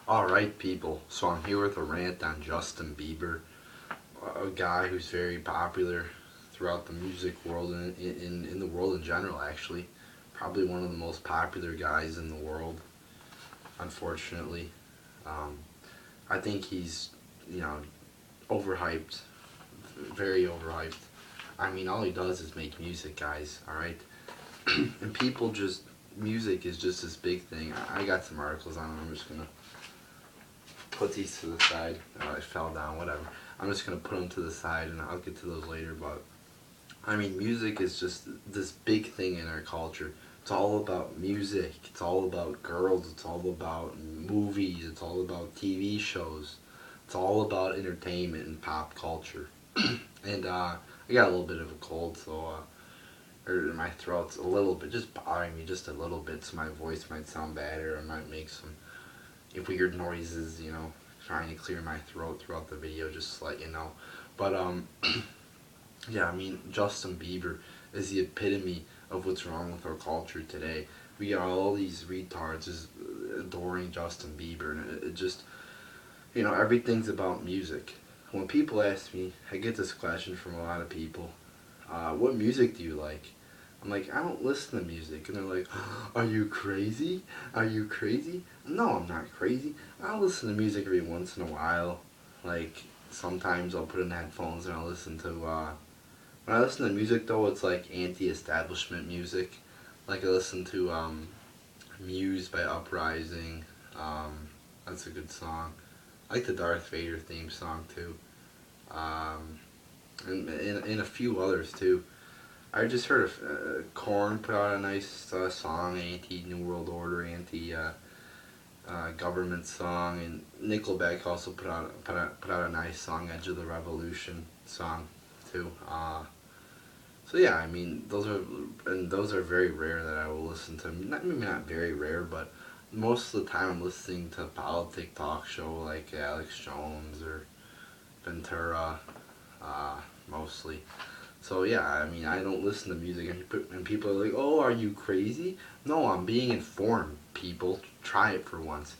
Alright, people, so I'm here with a rant on Justin Bieber, a guy who's very popular throughout the music world and in the world in general, actually. Probably one of the most popular guys in the world, unfortunately. Um, I think he's, you know, overhyped, very overhyped. I mean, all he does is make music, guys, alright? And people just, music is just this big thing. I got some articles on it, I'm just gonna put these to the side. I fell down, whatever. I'm just gonna put them to the side, and I'll get to those later. But I mean, music is just this big thing in our culture. It's all about music. It's all about girls. It's all about movies. It's all about TV shows. It's all about entertainment and pop culture. And I got a little bit of a cold, so or my throat's a little bit just bothering me just a little bit, so my voice might sound bad, or I might make some weird noises, trying to clear my throat throughout the video, just to let you know. But yeah, I mean, Justin Bieber is the epitome of what's wrong with our culture today. We got all these retards just adoring Justin Bieber, and it just, everything's about music. When people ask me, I get this question from a lot of people, what music do you like? I'm like, I don't listen to music. And they're like, are you crazy? Are you crazy? No, I'm not crazy. I'll listen to music every once in a while. Like, sometimes I'll put in headphones and I'll listen to, when I listen to music though, it's like anti-establishment music. Like I listen to, Muse by Uprising. That's a good song. I like the Darth Vader theme song too. Um, and a few others too. I just heard of Korn put out a nice song, anti-New World Order, anti-government song, and Nickelback also put out a nice song, Edge of the Revolution song, too. So yeah, I mean those are very rare that I will listen to. Not maybe not very rare, but most of the time I'm listening to politic talk show like Alex Jones or Ventura, mostly. So yeah, I mean, I don't listen to music, and people are like, "Oh, are you crazy?" No, I'm being informed. People, try it for once.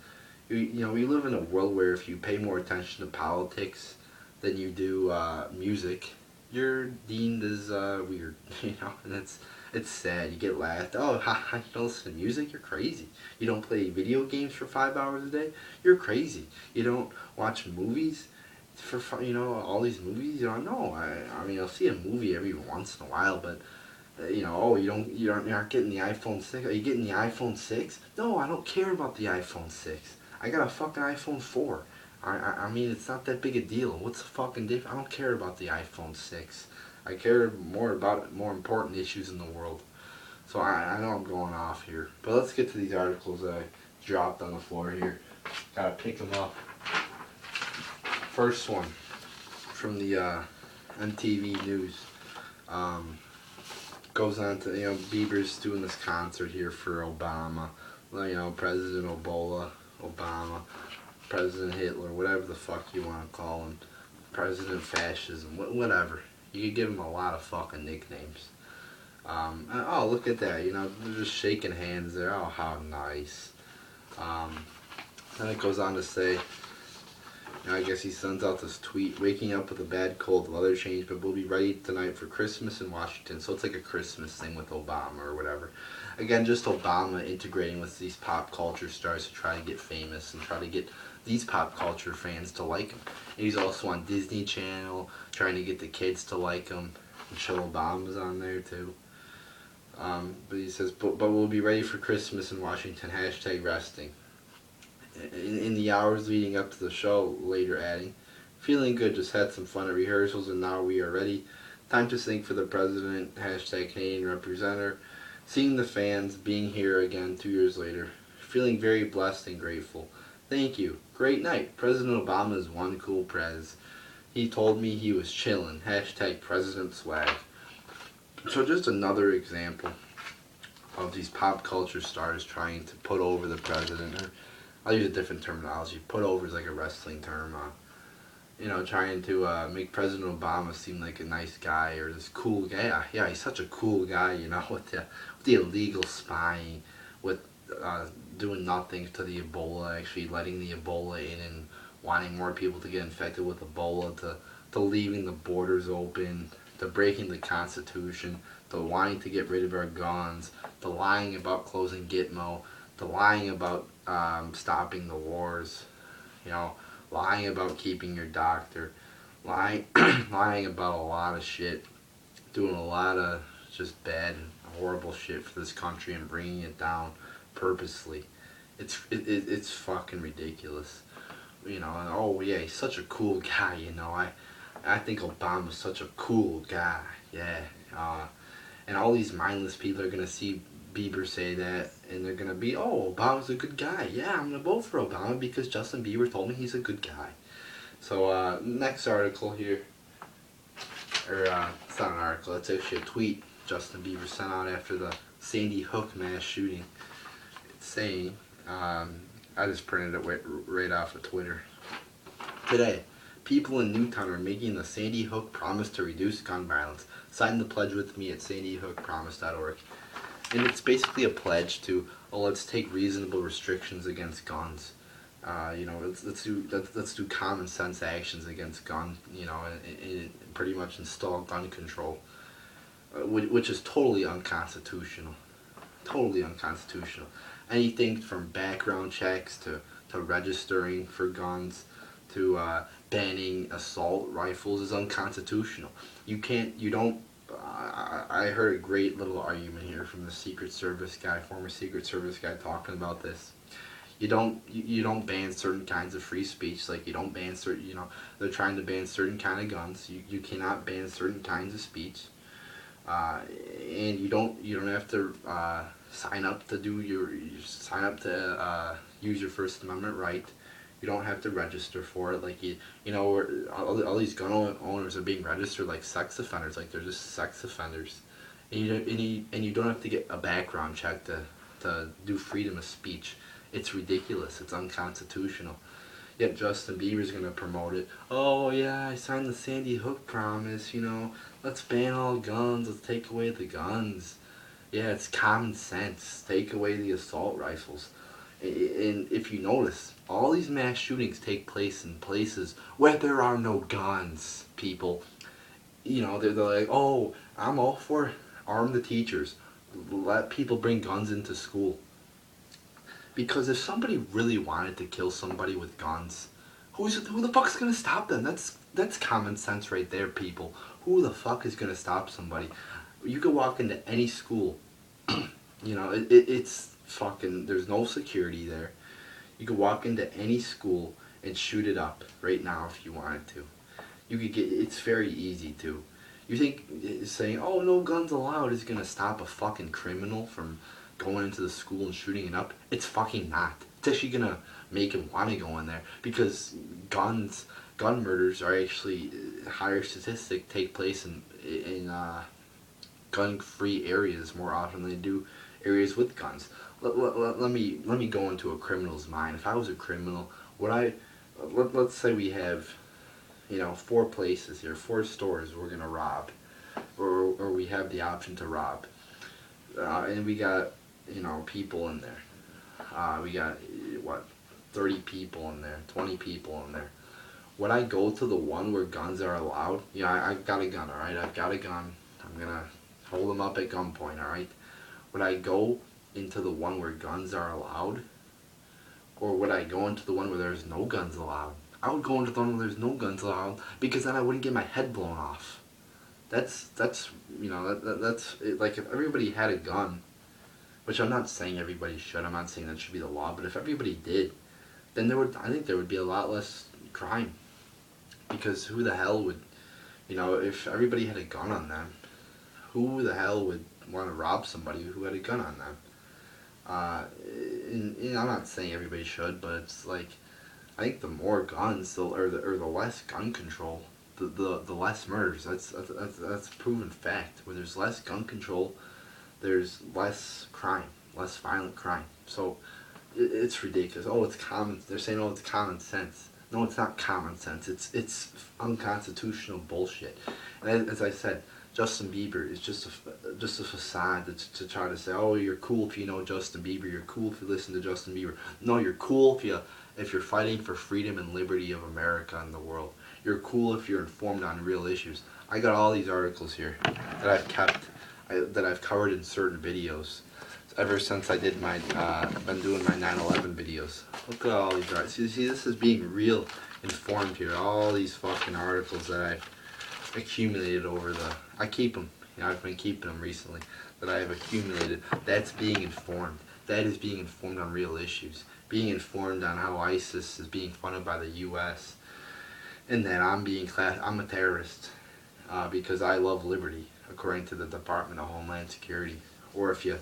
We live in a world where if you pay more attention to politics than you do music, you're deemed as weird. And it's sad. You get laughed. Oh, ha, you don't listen to music? You're crazy. You don't play video games for 5 hours a day? You're crazy. You don't watch movies? For fun, all these movies. No, I mean, I'll see a movie every once in a while, but oh, you're not getting the iPhone 6. Are you getting the iPhone 6? No, I don't care about the iPhone 6. I got a fucking iPhone 4. I mean, it's not that big a deal. What's the fucking difference? I don't care about the iPhone 6. I care more about more important issues in the world. So I know I'm going off here, but let's get to these articles that I dropped on the floor here. Gotta pick them up. First one from the MTV News. Um, Goes on to, Bieber's doing this concert here for Obama. Well, President Obama, President Hitler, whatever the fuck you want to call him. President Fascism, whatever. You could give him a lot of fucking nicknames. Oh, look at that. They're just shaking hands there. Oh, how nice. Um, then it goes on to say, I guess he sends out this tweet, waking up with a bad cold, weather change, but we'll be ready tonight for Christmas in Washington. So it's like a Christmas thing with Obama or whatever. Again, just Obama integrating with these pop culture stars to try to get famous and try to get these pop culture fans to like him. And he's also on Disney Channel, trying to get the kids to like him. Michelle Obama's on there too. But he says, but we'll be ready for Christmas in Washington, hashtag resting. In the hours leading up to the show, later adding, feeling good, just had some fun at rehearsals and now we are ready. Time to sing for the president, hashtag Canadian representative. Seeing the fans, being here again 2 years later. Feeling very blessed and grateful. Thank you. Great night. President Obama is one cool prez. He told me he was chillin', hashtag president swag. So just another example of these pop culture stars trying to put over the president, or I'll use a different terminology. Put over is like a wrestling term. Trying to make President Obama seem like a nice guy or this cool guy. Yeah, he's such a cool guy. With the illegal spying, with doing nothing to the Ebola, actually letting the Ebola in and wanting more people to get infected with Ebola, to leaving the borders open, to breaking the Constitution, to wanting to get rid of our guns, to lying about closing Gitmo, to lying about stopping the wars, you know, lying about keeping your doctor, lying, lying about a lot of shit, doing a lot of just bad, horrible shit for this country and bringing it down purposely. It's fucking ridiculous, you know. And oh yeah, he's such a cool guy, you know. I think Obama's such a cool guy, yeah. And all these mindless people are gonna see Bieber say that, and they're gonna be, oh, Obama's a good guy. Yeah, I'm gonna vote for Obama because Justin Bieber told me he's a good guy. So next article here, or it's not an article, it's actually a tweet Justin Bieber sent out after the Sandy Hook mass shooting. It's saying, I just printed it right off of Twitter. Today, people in Newtown are making the Sandy Hook promise to reduce gun violence. Sign the pledge with me at sandyhookpromise.org. And it's basically a pledge to, oh, let's take reasonable restrictions against guns. You know, let's do common sense actions against gun. You know, and pretty much install gun control, which is totally unconstitutional. Totally unconstitutional. Anything from background checks to registering for guns to banning assault rifles is unconstitutional. You don't. I heard a great little argument here from the Secret Service guy, former Secret Service guy, talking about this. You don't ban certain kinds of free speech, like you don't ban certain, you know, they're trying to ban certain kind of guns. You cannot ban certain kinds of speech, and you don't have to sign up to use your First Amendment right. You don't have to register for it, like you know, all these gun owners are being registered like sex offenders, like they're just sex offenders, and you don't have to get a background check to do freedom of speech. It's ridiculous. It's unconstitutional. Yet Justin Bieber's gonna promote it. Oh yeah, I signed the Sandy Hook promise. You know, let's ban all guns. Let's take away the guns. Yeah, it's common sense. Take away the assault rifles. And if you notice, all these mass shootings take place in places where there are no guns, people. You know, they're like, oh, I'm all for arm the teachers. Let people bring guns into school. Because if somebody really wanted to kill somebody with guns, who the fuck's gonna stop them? That's common sense right there, people. Who the fuck is gonna stop somebody? You could walk into any school. You know, it's fucking, there's no security there. You could walk into any school and shoot it up right now if you wanted to. You could get, it's very easy to. You think saying, oh, no guns allowed is gonna stop a fucking criminal from going into the school and shooting it up? It's fucking not. It's actually gonna make him want to go in there, because gun murders are actually higher statistic take place in gun-free areas more often than they do areas with guns. Let me go into a criminal's mind. If I was a criminal, let's say we have, you know, 4 places here, 4 stores we're gonna rob, or we have the option to rob, and we got, you know, people in there. We got, what, 30 people in there, 20 people in there. Would I go to the one where guns are allowed? Yeah, I've got a gun, alright? I've got a gun. I'm gonna hold them up at gunpoint, alright? Would I go into the one where guns are allowed? Or would I go into the one where there's no guns allowed? I would go into the one where there's no guns allowed, because then I wouldn't get my head blown off. That's you know, that's like, if everybody had a gun, which I'm not saying everybody should, I'm not saying that should be the law, but if everybody did, then I think there would be a lot less crime. Because who the hell would, you know, if everybody had a gun on them, who the hell would want to rob somebody who had a gun on them? And I'm not saying everybody should, but it's like, I think the more guns, or the less gun control, the less murders. That's proven fact. Where there's less gun control, there's less crime, less violent crime. So it's ridiculous. Oh, it's common. They're saying, oh, it's common sense. No, it's not common sense. It's unconstitutional bullshit. And as I said, Justin Bieber is just a facade to try to say, oh, you're cool if you know Justin Bieber, you're cool if you listen to Justin Bieber. No, you're cool if you're fighting for freedom and liberty of America and the world. You're cool if you're informed on real issues. I got all these articles here that that I've covered in certain videos ever since I did my been doing my 9/11 videos. Look at all these articles. See, this is being real informed here. All these fucking articles that I've accumulated over I keep them. I've been keeping them recently that I have accumulated. That's being informed. That is being informed on real issues. Being informed on how ISIS is being funded by the U.S. and that I'm a terrorist because I love liberty, according to the Department of Homeland Security. Or if you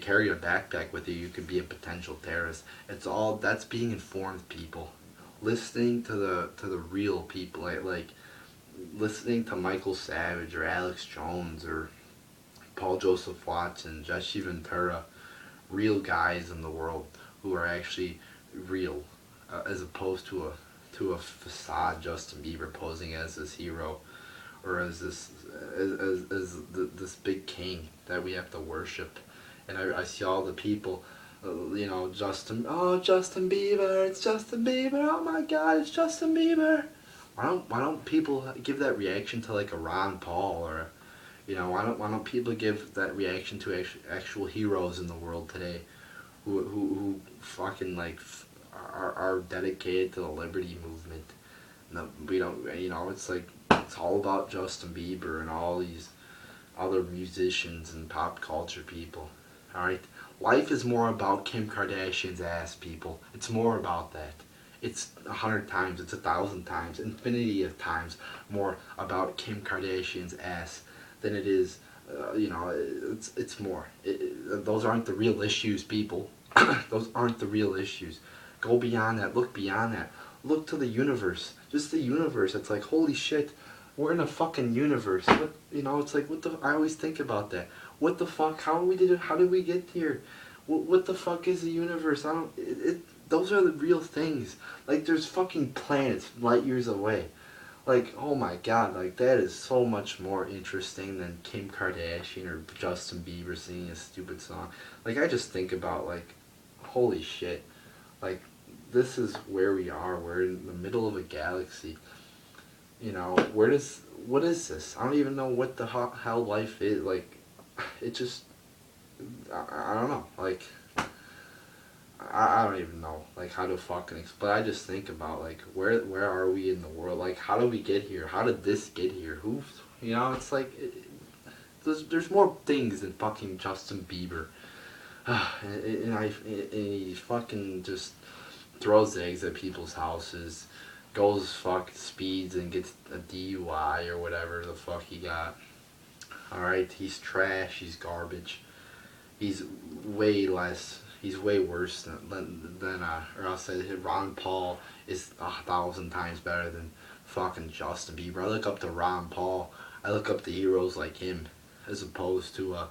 carry a backpack with you, you could be a potential terrorist. That's being informed people. Listening to the real people, like listening to Michael Savage or Alex Jones or Paul Joseph Watson, Jesse Ventura, real guys in the world who are actually real, as opposed to a facade Justin Bieber posing as this hero or as this big king that we have to worship. And I see all the people, Justin Bieber, it's Justin Bieber, oh my God, it's Justin Bieber. Why don't people give that reaction to like a Ron Paul or, why don't people give that reaction to actual heroes in the world today, who fucking are dedicated to the liberty movement. No, we don't. It's all about Justin Bieber and all these other musicians and pop culture people. All right, life is more about Kim Kardashian's ass, people. It's more about that. It's 100 times, it's 1,000 times, infinity of times more about Kim Kardashian's ass than it is, it's more. Those aren't the real issues, people. Those aren't the real issues. Go beyond that, look beyond that. Look to the universe, just the universe. It's like, holy shit, we're in a fucking universe. It's like, I always think about that. What the fuck, how did we get here? What the fuck is the universe? Those are the real things. Like, there's fucking planets light years away. Like, oh my God, like, that is so much more interesting than Kim Kardashian or Justin Bieber singing a stupid song. Like, I just think about, like, holy shit. Like, this is where we are. We're in the middle of a galaxy. What is this? I don't even know what the hell life is. Like, it just, I don't know. Like, I don't even know, like, how to fucking but I just think about, like, where are we in the world? Like, how did we get here? How did this get here? It's like, there's more things than fucking Justin Bieber. And he fucking just throws eggs at people's houses, goes speeds and gets a DUI or whatever the fuck he got. Alright, he's trash, he's garbage. He's way worse or I'll say Ron Paul is 1,000 times better than fucking Justin Bieber. I look up to Ron Paul. I look up to heroes like him as opposed to a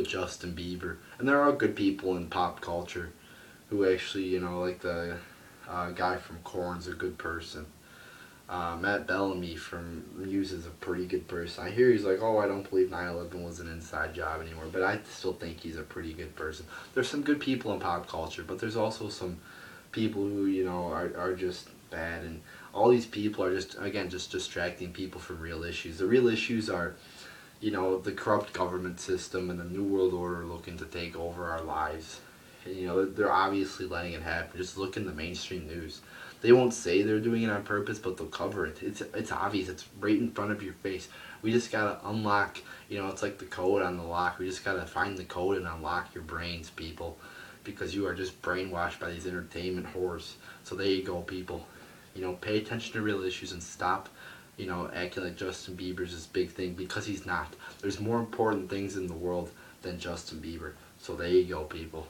Justin Bieber. And there are good people in pop culture who actually, like the guy from Korn's a good person. Matt Bellamy from Muse is a pretty good person. I hear he's like, oh, I don't believe 9/11 was an inside job anymore, but I still think he's a pretty good person. There's some good people in pop culture, but there's also some people who, are just bad, and all these people are just distracting people from real issues. The real issues are, the corrupt government system and the New World Order looking to take over our lives. And, they're obviously letting it happen. Just look in the mainstream news. They won't say they're doing it on purpose, but they'll cover it. It's obvious. It's right in front of your face. We just gotta unlock, it's like the code on the lock. We just gotta find the code and unlock your brains, people. Because you are just brainwashed by these entertainment whores. So there you go, people. Pay attention to real issues and stop, acting like Justin Bieber's this big thing, because he's not. There's more important things in the world than Justin Bieber. So there you go, people.